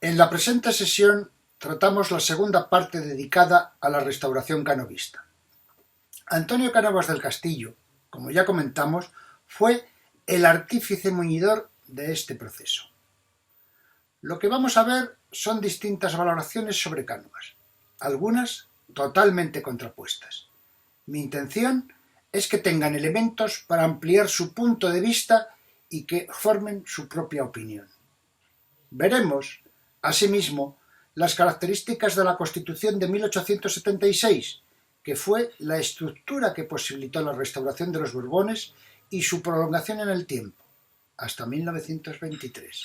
En la presente sesión tratamos la segunda parte dedicada a la restauración canovista. Antonio Cánovas del Castillo, como ya comentamos, fue el artífice muñidor de este proceso. Lo que vamos a ver son distintas valoraciones sobre Cánovas, algunas totalmente contrapuestas. Mi intención es que tengan elementos para ampliar su punto de vista y que formen su propia opinión. Veremos, asimismo, las características de la Constitución de 1876, que fue la estructura que posibilitó la restauración de los Borbones y su prolongación en el tiempo, hasta 1923.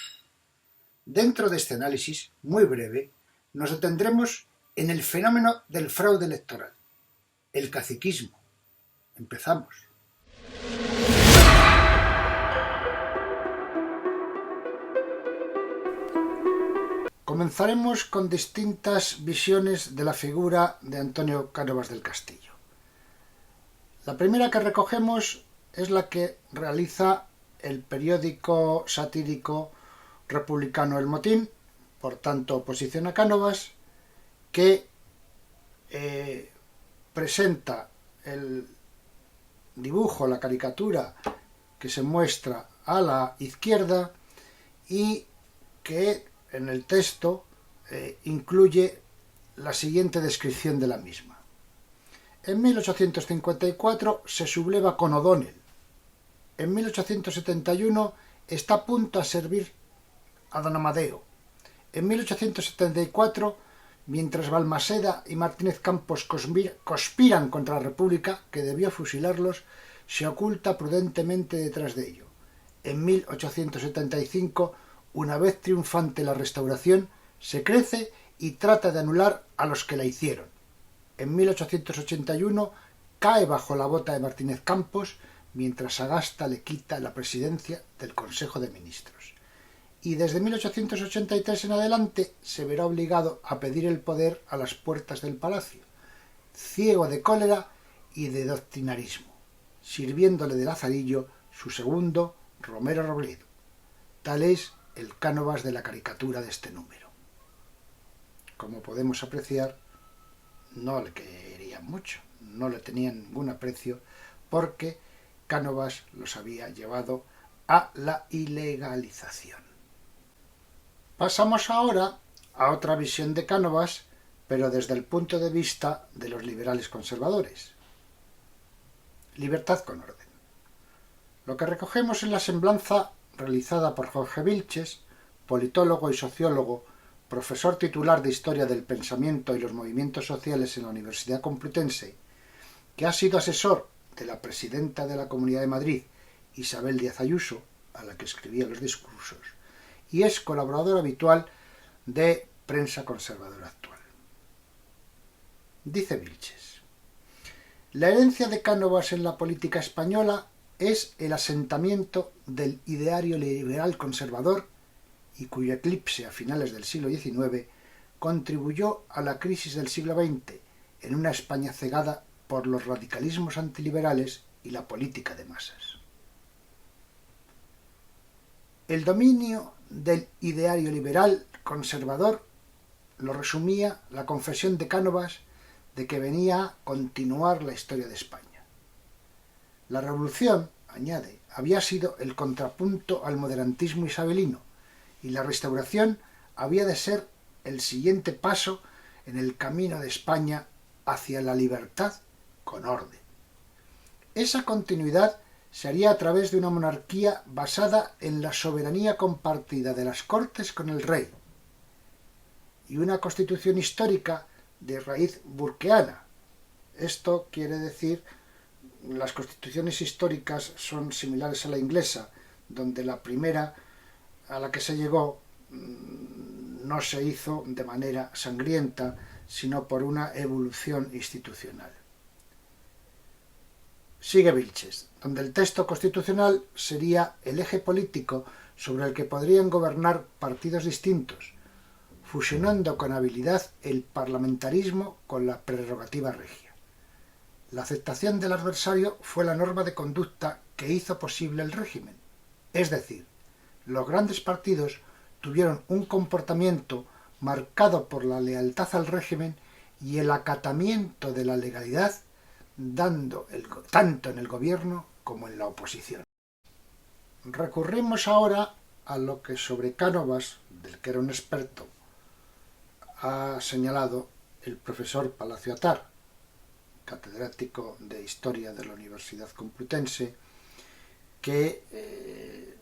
Dentro de este análisis, muy breve, nos detendremos en el fenómeno del fraude electoral, el caciquismo. Empezamos. Comenzaremos con distintas visiones de la figura de Antonio Cánovas del Castillo. La primera que recogemos es la que realiza el periódico satírico republicano El Motín, por tanto oposición a Cánovas, que presenta el dibujo, la caricatura que se muestra a la izquierda y que en el texto incluye la siguiente descripción de la misma. En 1854 se subleva con O'Donnell. En 1871 está a punto a servir a don Amadeo. En 1874, mientras Balmaseda y Martínez Campos conspiran contra la República, que debió fusilarlos, se oculta prudentemente detrás de ello. En 1875, una vez triunfante la Restauración, se crece y trata de anular a los que la hicieron. En 1881 cae bajo la bota de Martínez Campos, mientras Sagasta le quita la presidencia del Consejo de Ministros. Y desde 1883 en adelante se verá obligado a pedir el poder a las puertas del palacio, ciego de cólera y de doctrinarismo, sirviéndole de lazarillo su segundo, Romero Robledo. Tal es el Cánovas de la caricatura de este número. Como podemos apreciar, no le querían mucho, no le tenían ningún aprecio, porque Cánovas los había llevado a la ilegalización. Pasamos ahora a otra visión de Cánovas, pero desde el punto de vista de los liberales conservadores. Libertad con orden. Lo que recogemos en la semblanza realizada por Jorge Vilches, politólogo y sociólogo, profesor titular de Historia del Pensamiento y los Movimientos Sociales en la Universidad Complutense, que ha sido asesor de la presidenta de la Comunidad de Madrid, Isabel Díaz Ayuso, a la que escribía los discursos, y es colaborador habitual de Prensa Conservadora Actual. Dice Vilches: la herencia de Cánovas en la política española es el asentamiento del ideario liberal conservador y cuyo eclipse a finales del siglo XIX contribuyó a la crisis del siglo XX en una España cegada por los radicalismos antiliberales y la política de masas. El dominio del ideario liberal conservador lo resumía la confesión de Cánovas de que venía a continuar la historia de España. La revolución, añade, había sido el contrapunto al moderantismo isabelino y la restauración había de ser el siguiente paso en el camino de España hacia la libertad con orden. Esa continuidad se haría a través de una monarquía basada en la soberanía compartida de las Cortes con el rey y una constitución histórica de raíz burkeana. Esto quiere decir, las constituciones históricas son similares a la inglesa, donde la primera a la que se llegó no se hizo de manera sangrienta, sino por una evolución institucional. Sigue Vilches, donde el texto constitucional sería el eje político sobre el que podrían gobernar partidos distintos, fusionando con habilidad el parlamentarismo con la prerrogativa regia. La aceptación del adversario fue la norma de conducta que hizo posible el régimen, es decir, los grandes partidos tuvieron un comportamiento marcado por la lealtad al régimen y el acatamiento de la legalidad, tanto en el gobierno como en la oposición. Recurrimos ahora a lo que sobre Cánovas, del que era un experto, ha señalado el profesor Palacio Atar, catedrático de Historia de la Universidad Complutense, que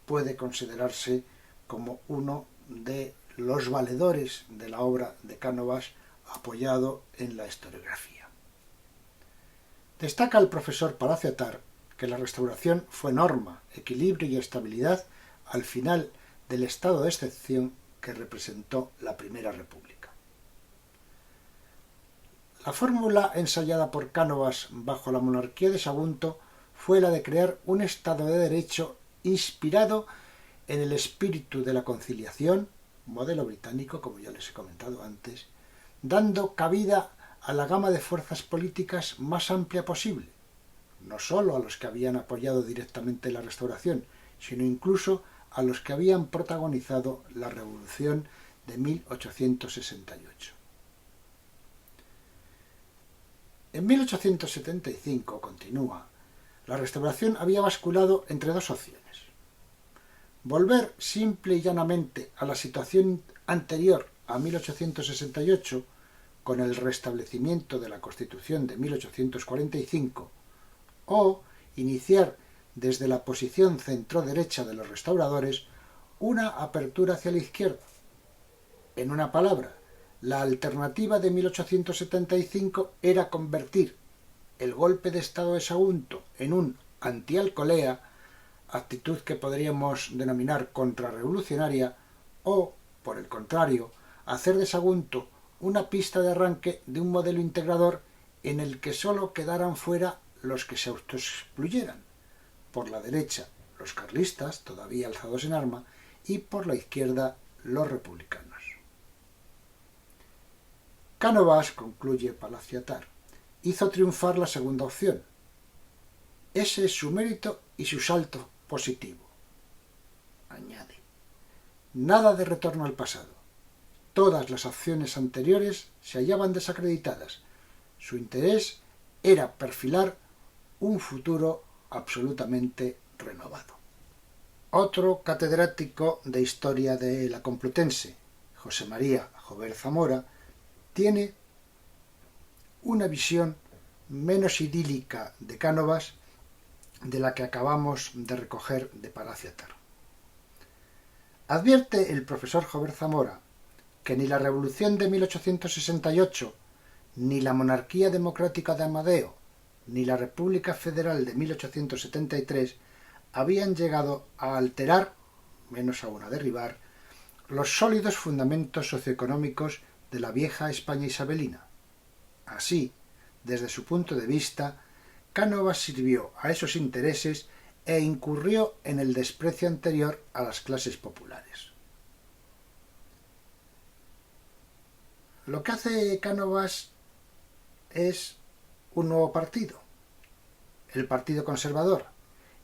puede considerarse como uno de los valedores de la obra de Cánovas, apoyado en la historiografía. Destaca el profesor Palacio Atar que la Restauración fue norma, equilibrio y estabilidad al final del estado de excepción que representó la Primera República. La fórmula ensayada por Cánovas bajo la monarquía de Sagunto fue la de crear un Estado de Derecho inspirado en el espíritu de la conciliación, modelo británico, como ya les he comentado antes, dando cabida a la gama de fuerzas políticas más amplia posible, no sólo a los que habían apoyado directamente la Restauración, sino incluso a los que habían protagonizado la Revolución de 1868. En 1875, continúa, la Restauración había basculado entre dos opciones: volver simple y llanamente a la situación anterior a 1868, con el restablecimiento de la Constitución de 1845, o iniciar desde la posición centro-derecha de los restauradores una apertura hacia la izquierda. En una palabra, la alternativa de 1875 era convertir el golpe de Estado de Sagunto en un anti-alcolea, actitud que podríamos denominar contrarrevolucionaria, o, por el contrario, hacer de Sagunto una pista de arranque de un modelo integrador en el que sólo quedaran fuera los que se autoexcluyeran, por la derecha los carlistas, todavía alzados en arma, y por la izquierda los republicanos. Cánovas, concluye Palacio Atar, hizo triunfar la segunda opción. Ese es su mérito y su salto positivo. Añade: nada de retorno al pasado. Todas las acciones anteriores se hallaban desacreditadas. Su interés era perfilar un futuro absolutamente renovado. Otro catedrático de Historia de la Complutense, José María Jover Zamora, tiene una visión menos idílica de Cánovas de la que acabamos de recoger de Palacio Atar. Advierte el profesor Jover Zamora que ni la Revolución de 1868, ni la monarquía democrática de Amadeo, ni la República Federal de 1873 habían llegado a alterar, menos aún a derribar, los sólidos fundamentos socioeconómicos de la vieja España isabelina. Así, desde su punto de vista, Cánovas sirvió a esos intereses e incurrió en el desprecio anterior a las clases populares. Lo que hace Cánovas es un nuevo partido, el Partido Conservador,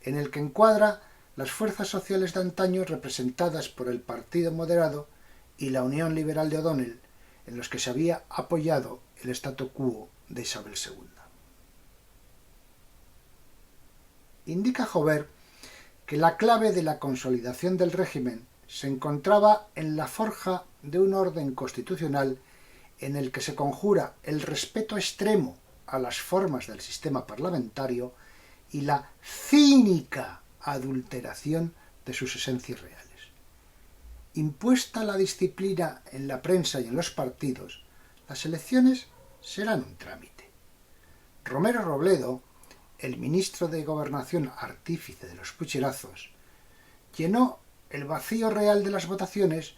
en el que encuadra las fuerzas sociales de antaño representadas por el Partido Moderado y la Unión Liberal de O'Donnell, en los que se había apoyado el statu quo de Isabel II. Indica Jover que la clave de la consolidación del régimen se encontraba en la forja de un orden constitucional en el que se conjura el respeto extremo a las formas del sistema parlamentario y la cínica adulteración de sus esencias reales. Impuesta la disciplina en la prensa y en los partidos, las elecciones serán un trámite. Romero Robledo, el ministro de Gobernación artífice de los pucherazos, llenó el vacío real de las votaciones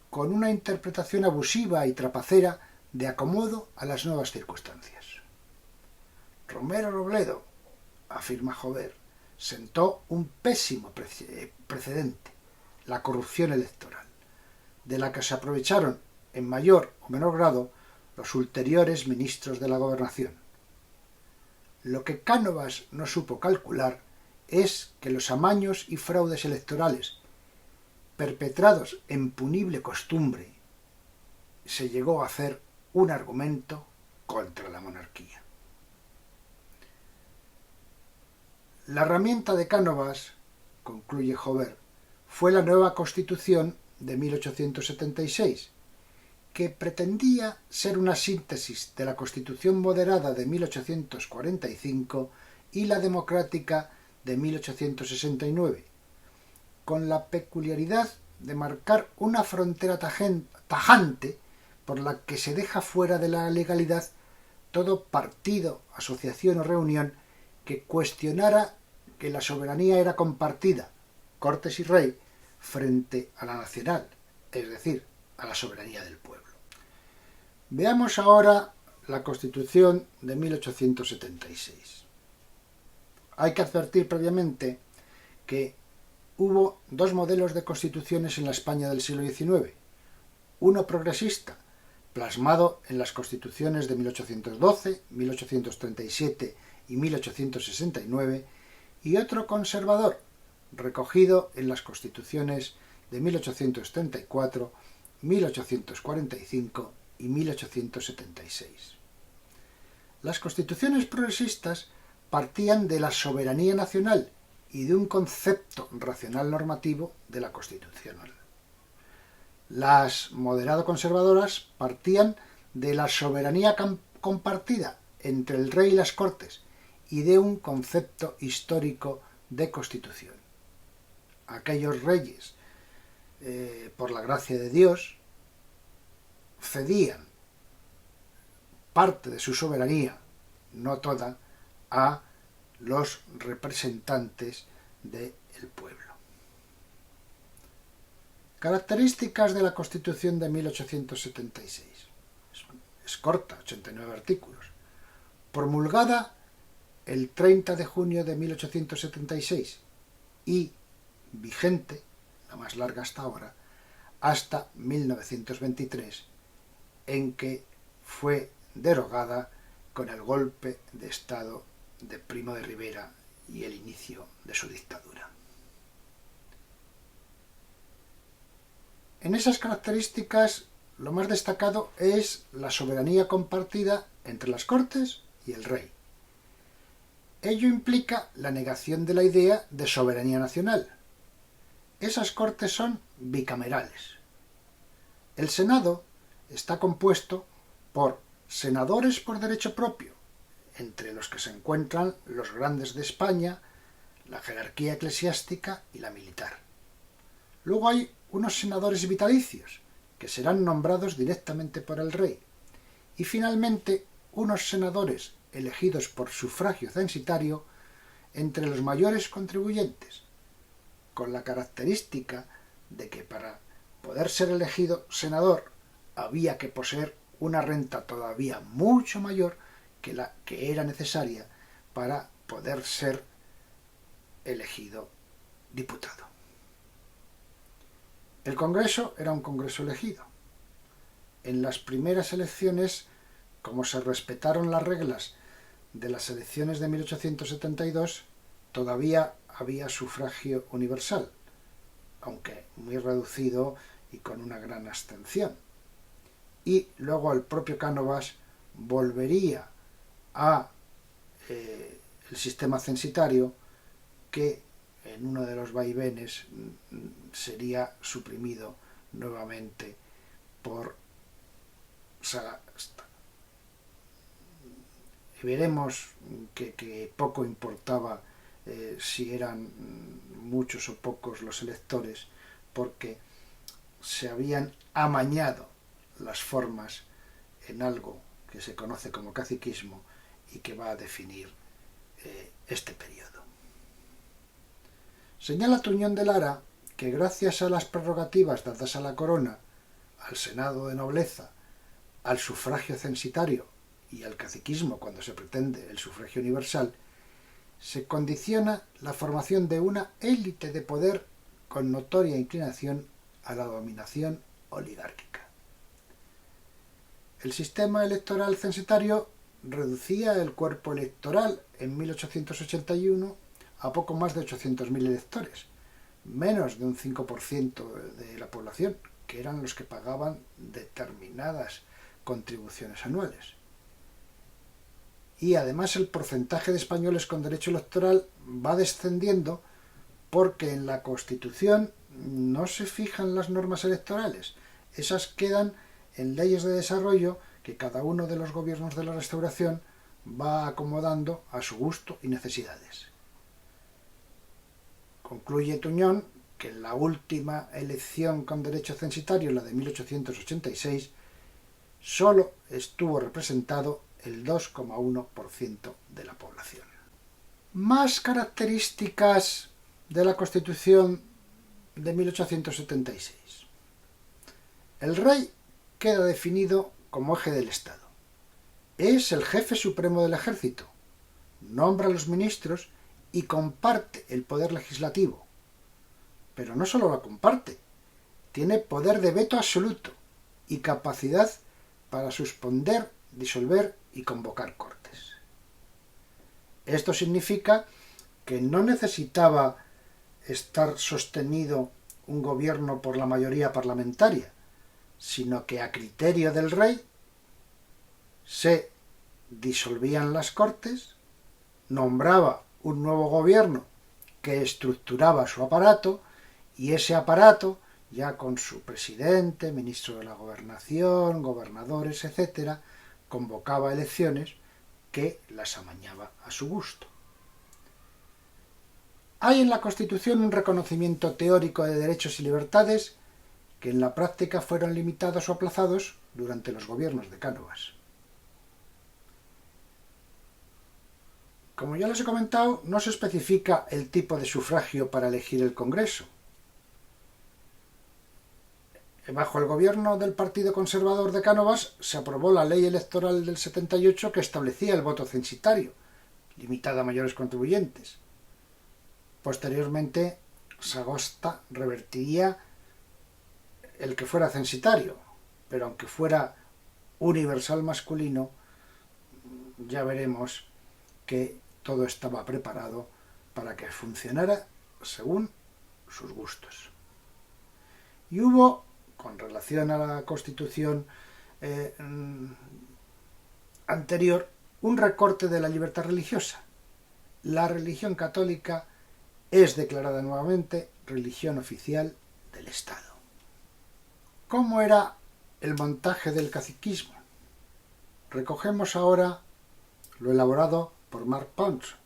con una interpretación abusiva y trapacera de acomodo a las nuevas circunstancias. Romero Robledo, afirma Jover, sentó un pésimo precedente, la corrupción electoral, de la que se aprovecharon en mayor o menor grado los ulteriores ministros de la Gobernación. Lo que Cánovas no supo calcular es que los amaños y fraudes electorales, perpetrados en punible costumbre, se llegó a hacer un argumento contra la monarquía. La herramienta de Cánovas, concluye Jover, fue la nueva Constitución de 1876, que pretendía ser una síntesis de la Constitución moderada de 1845 y la democrática de 1869, con la peculiaridad de marcar una frontera tajante por la que se deja fuera de la legalidad todo partido, asociación o reunión que cuestionara que la soberanía era compartida, Cortes y Rey, frente a la nacional, es decir, a la soberanía del pueblo. Veamos ahora la Constitución de 1876. Hay que advertir previamente que hubo dos modelos de constituciones en la España del siglo XIX. Uno progresista, plasmado en las constituciones de 1812, 1837 y 1869, y otro conservador, recogido en las constituciones de 1834, 1845 y 1876. Las constituciones progresistas partían de la soberanía nacional y de un concepto racional normativo de la constitucional. Las moderado conservadoras partían de la soberanía compartida entre el rey y las Cortes y de un concepto histórico de constitución. Aquellos reyes, por la gracia de Dios, cedían parte de su soberanía, no toda, a los representantes del pueblo. Características de la Constitución de 1876. Es corta, 89 artículos. Promulgada el 30 de junio de 1876 y vigente, la más larga hasta ahora, hasta 1923, en que fue derogada con el golpe de Estado de Primo de Rivera y el inicio de su dictadura. En esas características, lo más destacado es la soberanía compartida entre las Cortes y el rey. Ello implica la negación de la idea de soberanía nacional. Esas Cortes son bicamerales. El Senado está compuesto por senadores por derecho propio, entre los que se encuentran los grandes de España, la jerarquía eclesiástica y la militar. Luego hay unos senadores vitalicios, que serán nombrados directamente por el rey, y finalmente unos senadores elegidos por sufragio censitario entre los mayores contribuyentes, con la característica de que para poder ser elegido senador había que poseer una renta todavía mucho mayor que la que era necesaria para poder ser elegido diputado. El Congreso era un Congreso elegido. En las primeras elecciones, como se respetaron las reglas de las elecciones de 1872, todavía había sufragio universal, aunque muy reducido y con una gran abstención. Y luego el propio Cánovas volvería a el sistema censitario, que en uno de los vaivenes sería suprimido nuevamente por Sagasta. Y veremos que poco importaba si eran muchos o pocos los electores, porque se habían amañado las formas en algo que se conoce como caciquismo y que va a definir este periodo. Señala Tuñón de Lara que gracias a las prerrogativas dadas a la corona, al Senado de nobleza, al sufragio censitario y al caciquismo cuando se pretende el sufragio universal, se condiciona la formación de una élite de poder con notoria inclinación a la dominación oligárquica. El sistema electoral censitario reducía el cuerpo electoral en 1881 a poco más de 800.000 electores, menos de un 5% de la población, que eran los que pagaban determinadas contribuciones anuales. Y además el porcentaje de españoles con derecho electoral va descendiendo porque en la Constitución no se fijan las normas electorales. Esas quedan en leyes de desarrollo que cada uno de los gobiernos de la Restauración va acomodando a su gusto y necesidades. Concluye Tuñón que en la última elección con derecho censitario, la de 1886, solo estuvo representado el 2,1% de la población. Más características de la Constitución de 1876. El rey queda definido como eje del Estado. Es el jefe supremo del ejército, nombra a los ministros y comparte el poder legislativo. Pero no solo lo comparte, tiene poder de veto absoluto y capacidad para suspender, disolver y convocar cortes. Esto significa que no necesitaba estar sostenido un gobierno por la mayoría parlamentaria, sino que a criterio del rey se disolvían las cortes, nombraba un nuevo gobierno que estructuraba su aparato y ese aparato, ya con su presidente, ministro de la gobernación, gobernadores, etc., convocaba elecciones que las amañaba a su gusto. Hay en la Constitución un reconocimiento teórico de derechos y libertades que en la práctica fueron limitados o aplazados durante los gobiernos de Cánovas. Como ya les he comentado, no se especifica el tipo de sufragio para elegir el Congreso. Bajo el gobierno del Partido Conservador de Cánovas se aprobó la ley electoral del 78 que establecía el voto censitario, limitado a mayores contribuyentes. Posteriormente, Sagosta revertiría el que fuera censitario, pero aunque fuera universal masculino, ya veremos que todo estaba preparado para que funcionara según sus gustos. Y hubo, con relación a la Constitución anterior, un recorte de la libertad religiosa. La religión católica es declarada nuevamente religión oficial del Estado. ¿Cómo era el montaje del caciquismo? Recogemos ahora lo elaborado por Marc Pons,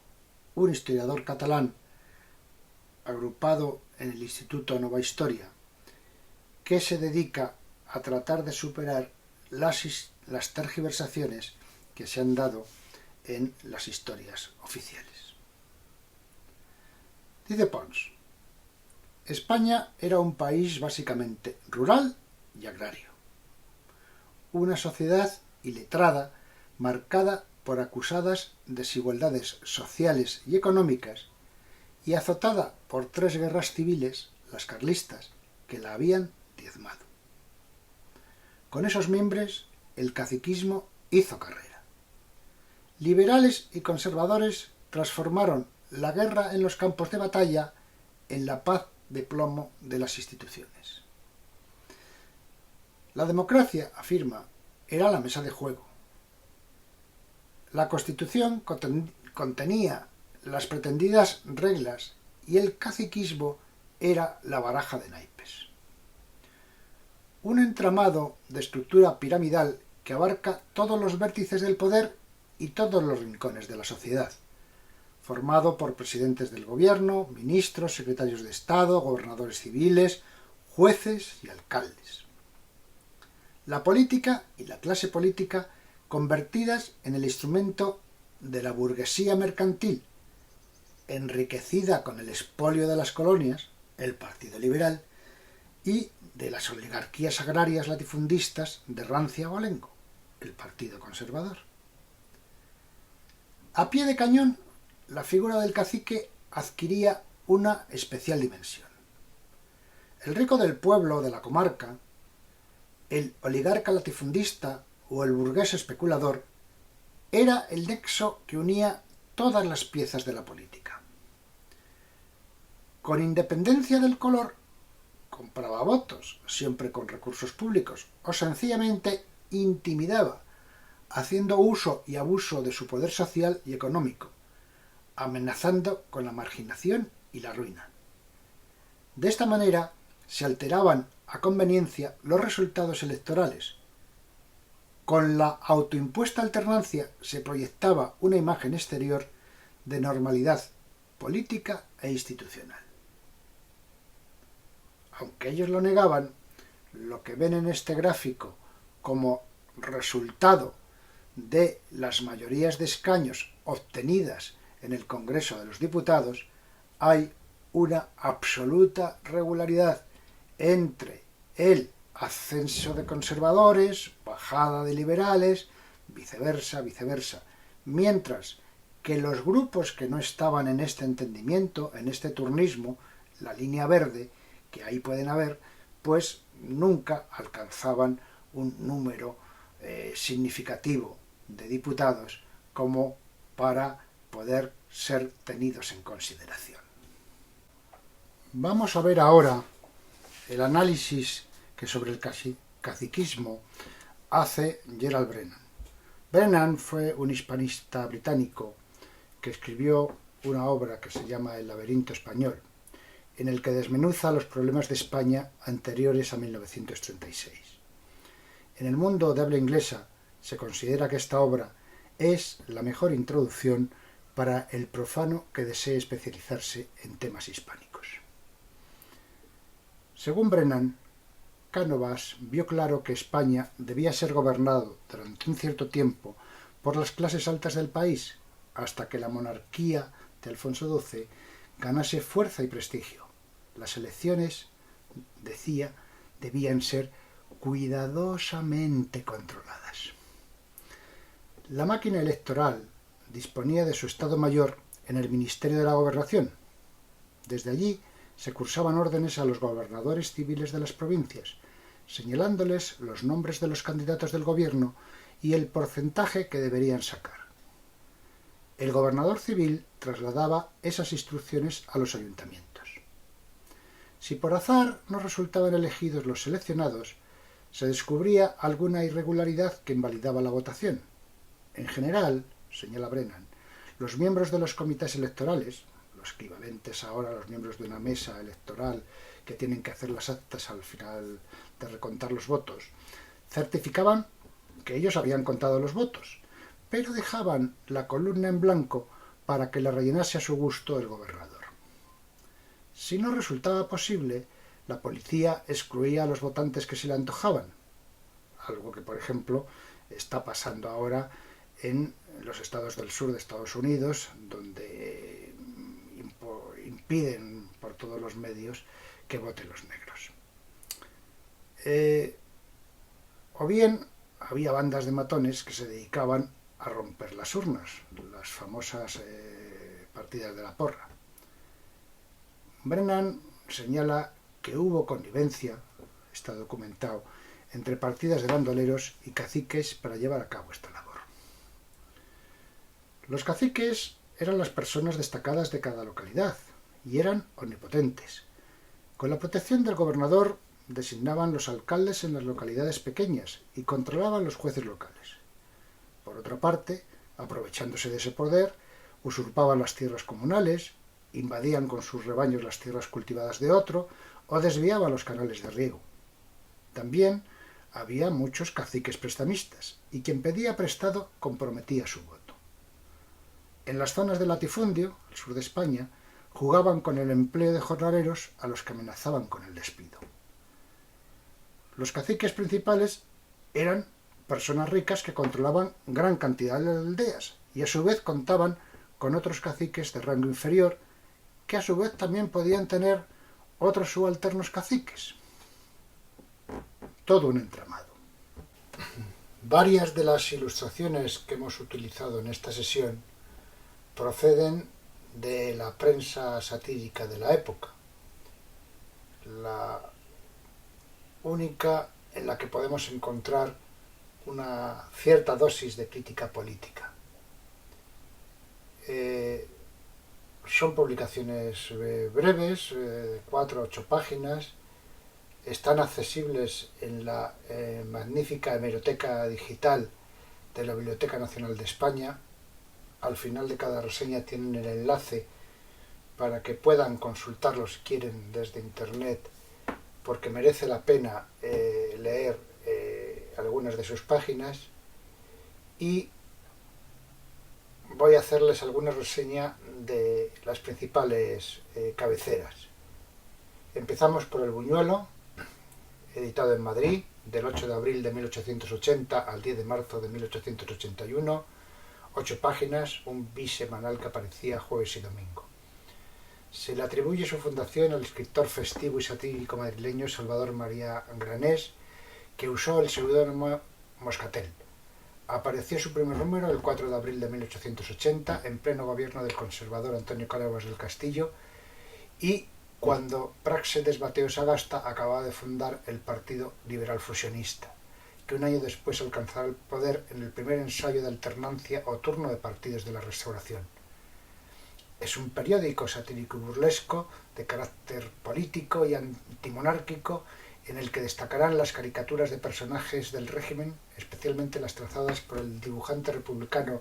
un historiador catalán agrupado en el Instituto Nova Historia, que se dedica a tratar de superar las tergiversaciones que se han dado en las historias oficiales. Dice Pons: España era un país básicamente rural y agrario, una sociedad iletrada marcada por acusadas desigualdades sociales y económicas y azotada por 3 guerras civiles, las carlistas, que la habían diezmado. Con esos miembros el caciquismo hizo carrera. Liberales y conservadores transformaron la guerra en los campos de batalla en la paz de plomo de las instituciones. La democracia, afirma, era la mesa de juego. La Constitución contenía las pretendidas reglas y el caciquismo era la baraja de naipes. Un entramado de estructura piramidal que abarca todos los vértices del poder y todos los rincones de la sociedad, formado por presidentes del gobierno, ministros, secretarios de Estado, gobernadores civiles, jueces y alcaldes. La política y la clase política convertidas en el instrumento de la burguesía mercantil, enriquecida con el expolio de las colonias, el Partido Liberal, y de las oligarquías agrarias latifundistas de rancia o alengo, el Partido Conservador. A pie de cañón, la figura del cacique adquiría una especial dimensión. El rico del pueblo o de la comarca, el oligarca latifundista o el burgués especulador era el nexo que unía todas las piezas de la política. con independencia del color, compraba votos, siempre con recursos públicos, o sencillamente intimidaba, haciendo uso y abuso de su poder social y económico, amenazando con la marginación y la ruina. De esta manera se alteraban a conveniencia los resultados electorales. Con la autoimpuesta alternancia se proyectaba una imagen exterior de normalidad política e institucional. Aunque ellos lo negaban, lo que ven en este gráfico como resultado de las mayorías de escaños obtenidas en el Congreso de los Diputados, hay una absoluta regularidad entre el ascenso de conservadores, bajada de liberales, viceversa, mientras que los grupos que no estaban en este entendimiento, en este turnismo, la línea verde, que ahí pueden haber, pues nunca alcanzaban un número significativo de diputados como para poder ser tenidos en consideración. Vamos a ver ahora el análisis que sobre el caciquismo hace Gerald Brennan. Brennan fue un hispanista británico que escribió una obra que se llama El laberinto español, en el que desmenuza los problemas de España anteriores a 1936. En el mundo de habla inglesa se considera que esta obra es la mejor introducción para el profano que desee especializarse en temas hispánicos. Según Brennan, Cánovas vio claro que España debía ser gobernado durante un cierto tiempo por las clases altas del país, hasta que la monarquía de Alfonso XII ganase fuerza y prestigio. Las elecciones, decía, debían ser cuidadosamente controladas. La máquina electoral disponía de su Estado Mayor en el Ministerio de la Gobernación. Desde allí se cursaban órdenes a los gobernadores civiles de las provincias, señalándoles los nombres de los candidatos del gobierno y el porcentaje que deberían sacar. El gobernador civil trasladaba esas instrucciones a los ayuntamientos. Si por azar no resultaban elegidos los seleccionados, se descubría alguna irregularidad que invalidaba la votación. En general, señala Brennan, los miembros de los comités electorales, los equivalentes ahora a los miembros de una mesa electoral que tienen que hacer las actas al final de recontar los votos, certificaban que ellos habían contado los votos, pero dejaban la columna en blanco para que la rellenase a su gusto el gobernador. Si no resultaba posible, la policía excluía a los votantes que se le antojaban, algo que, por ejemplo, está pasando ahora en los estados del sur de Estados Unidos, donde impiden por todos los medios que voten los negros. O bien había bandas de matones que se dedicaban a romper las urnas, las famosas partidas de la porra. Brennan señala que hubo connivencia, está documentado, entre partidas de bandoleros y caciques para llevar a cabo esta labor. Los caciques eran las personas destacadas de cada localidad y eran omnipotentes. Con la protección del gobernador designaban los alcaldes en las localidades pequeñas y controlaban los jueces locales. Por otra parte, aprovechándose de ese poder, usurpaban las tierras comunales, invadían con sus rebaños las tierras cultivadas de otro o desviaban los canales de riego. También había muchos caciques prestamistas y quien pedía prestado comprometía su voto. En las zonas de latifundio, al sur de España, jugaban con el empleo de jornaleros a los que amenazaban con el despido. Los caciques principales eran personas ricas que controlaban gran cantidad de aldeas y a su vez contaban con otros caciques de rango inferior que a su vez también podían tener otros subalternos caciques. Todo un entramado. Varias de las ilustraciones que hemos utilizado en esta sesión proceden de la prensa satírica de la época, la única en la que podemos encontrar una cierta dosis de crítica política. Son publicaciones breves, de 4 a 8 páginas. Están accesibles en la magnífica hemeroteca digital de la Biblioteca Nacional de España. Al final de cada reseña tienen el enlace para que puedan consultarlo si quieren desde internet, porque merece la pena leer algunas de sus páginas. Y voy a hacerles alguna reseña de las principales cabeceras. Empezamos por El Buñuelo, editado en Madrid, del 8 de abril de 1880 al 10 de marzo de 1881, 8 páginas, un bisemanal que aparecía jueves y domingo. Se le atribuye su fundación al escritor festivo y satírico madrileño Salvador María Granés, que usó el seudónimo Moscatel. Apareció su primer número el 4 de abril de 1880, en pleno gobierno del conservador Antonio Cánovas del Castillo, y cuando Práxedes Mateo Sagasta acababa de fundar el Partido Liberal Fusionista, que un año después alcanzará el poder en el primer ensayo de alternancia o turno de partidos de la Restauración. Es un periódico satírico y burlesco de carácter político y antimonárquico, en el que destacarán las caricaturas de personajes del régimen, especialmente las trazadas por el dibujante republicano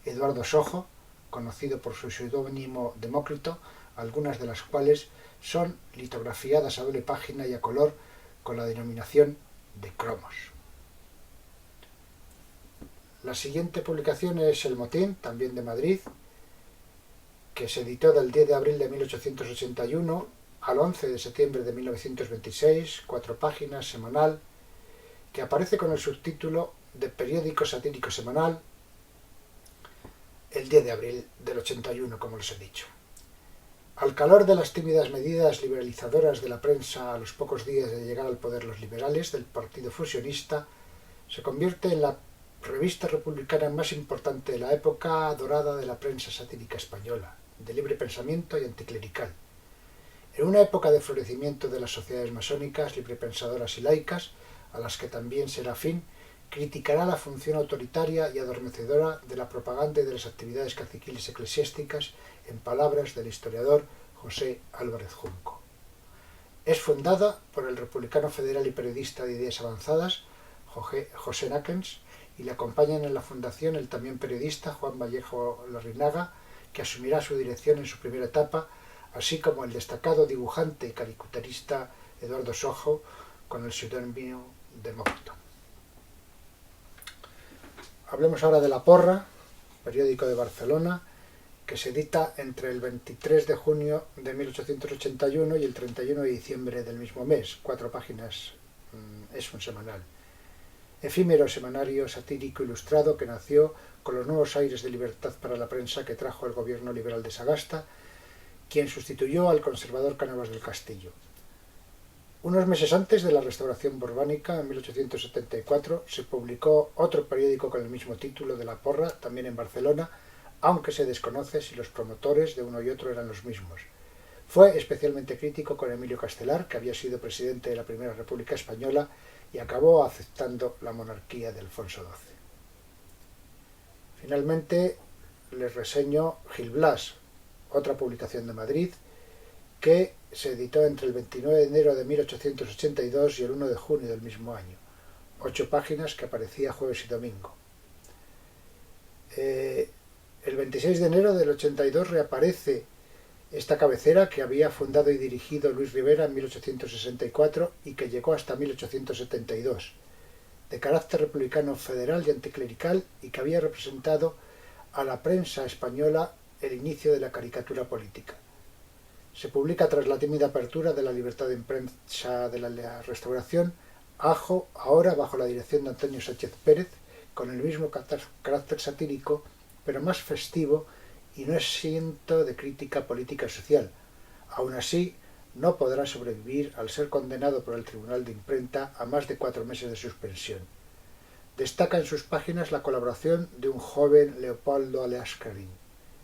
Eduardo Sojo, conocido por su seudónimo Demócrito, algunas de las cuales son litografiadas a doble página y a color con la denominación de cromos. La siguiente publicación es El Motín, también de Madrid, que se editó del 10 de abril de 1881 al 11 de septiembre de 1926, 4 páginas, semanal, que aparece con el subtítulo de Periódico Satírico Semanal, el 10 de abril del 81, como les he dicho. Al calor de las tímidas medidas liberalizadoras de la prensa a los pocos días de llegar al poder los liberales del Partido Fusionista, se convierte en la revista republicana más importante de la época dorada de la prensa satírica española, de libre pensamiento y anticlerical. En una época de florecimiento de las sociedades masónicas, librepensadoras y laicas, a las que también Serafín criticará la función autoritaria y adormecedora de la propaganda y de las actividades caciquiles eclesiásticas, en palabras del historiador José Álvarez Junco. Es fundada por el republicano federal y periodista de ideas avanzadas José Náquens, y le acompañan en la fundación el también periodista Juan Vallejo Larrinaga, que asumirá su dirección en su primera etapa, así como el destacado dibujante y caricaturista Eduardo Sojo, con el seudónimo Demócrito. Hablemos ahora de La Porra, periódico de Barcelona, que se edita entre el 23 de junio de 1881 y el 31 de diciembre del mismo mes, 4 páginas, es un semanal. Efímero semanario satírico ilustrado que nació con los nuevos aires de libertad para la prensa que trajo el gobierno liberal de Sagasta, quien sustituyó al conservador Cánovas del Castillo. Unos meses antes de la restauración borbónica, en 1874, se publicó otro periódico con el mismo título de La Porra, también en Barcelona, aunque se desconoce si los promotores de uno y otro eran los mismos. Fue especialmente crítico con Emilio Castelar, que había sido presidente de la Primera República Española y acabó aceptando la monarquía de Alfonso XII. Finalmente, les reseño Gil Blas, otra publicación de Madrid, que se editó entre el 29 de enero de 1882 y el 1 de junio del mismo año. 8 páginas que aparecía jueves y domingo. El 26 de enero del 82 reaparece esta cabecera que había fundado y dirigido Luis Rivera en 1864 y que llegó hasta 1872, de carácter republicano federal y anticlerical, y que había representado a la prensa española el inicio de la caricatura política. Se publica tras la tímida apertura de la libertad de prensa de la Restauración, ahora bajo la dirección de Antonio Sánchez Pérez, con el mismo carácter satírico, pero más festivo y no exento de crítica política y social. Aún así, no podrá sobrevivir al ser condenado por el Tribunal de Imprenta a más de 4 meses de suspensión. Destaca en sus páginas la colaboración de un joven Leopoldo Aleascarín.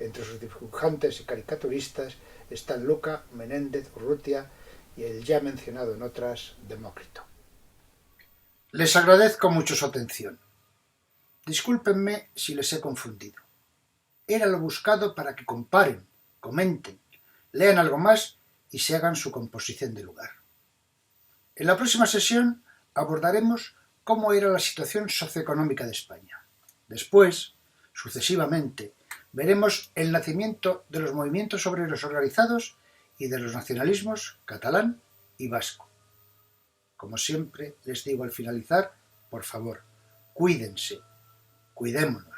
Entre sus dibujantes y caricaturistas están Luca, Menéndez, Urrutia y el ya mencionado en otras Demócrito. Les agradezco mucho su atención. Discúlpenme si les he confundido. Era lo buscado para que comparen, comenten, lean algo más y se hagan su composición de lugar. En la próxima sesión abordaremos cómo era la situación socioeconómica de España. Después, sucesivamente, veremos el nacimiento de los movimientos obreros organizados y de los nacionalismos catalán y vasco. Como siempre les digo al finalizar, por favor, cuídense, cuidémonos.